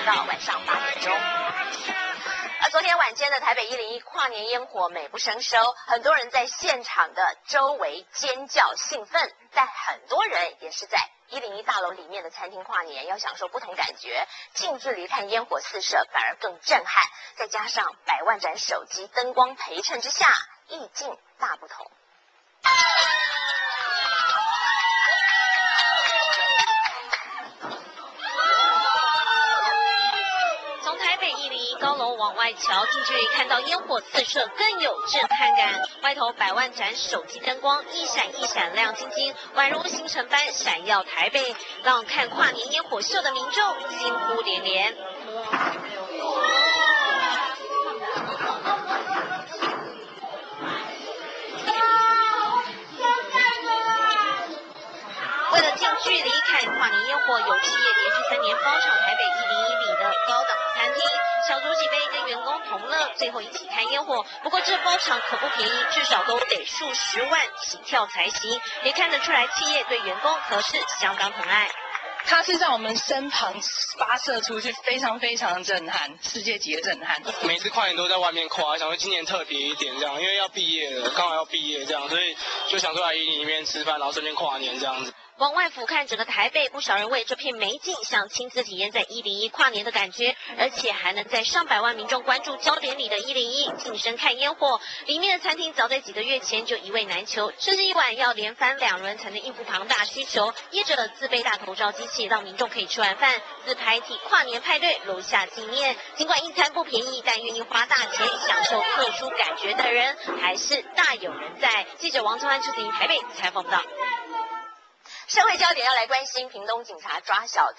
到晚上8点钟。而昨天晚间的台北101跨年烟火美不胜收，很多人在现场的周围尖叫兴奋，但很多人也是在101大楼里面的餐厅跨年，要享受不同感觉。近距离看烟火四射反而更震撼，再加上100万盏手机灯光陪衬之下，意境大不同。从台北101高楼往外瞧，近距离看到烟火四射更有震撼感。外头100万盏手机灯光一闪一闪亮晶晶，宛如星辰般闪耀台北，让看跨年烟火秀的民众惊呼连连。为了近距离看跨年烟火，有企业连续3年包场台北101里的高档餐厅，小酌几杯跟员工同乐，最后一起看烟火。不过这包场可不便宜，至少都得数十万起跳才行，也看得出来企业对员工可是相当疼爱。它是在我们身旁发射出去，非常非常的震撼，世界级的震撼。每次跨年都在外面跨，想说今年特别一点这样，因为要毕业了，刚好要毕业这样，所以就想说来101里面吃饭，然后顺便跨年这样子。往外俯瞰整个台北，不少人为这片美景想亲自体验在101跨年的感觉，而且还能在上百万民众关注焦点里的101近身看烟火。里面的餐厅早在几个月前就一位难求，甚至一晚要连翻2轮才能应付庞大需求。业者自备大头照机器，让民众可以吃完饭自拍替跨年派对留下纪念。尽管一餐不便宜，但愿意花大钱享受特殊感觉的人还是大有人在。记者王宗安出自台北采访报道。社会焦点要来关心屏东警察抓小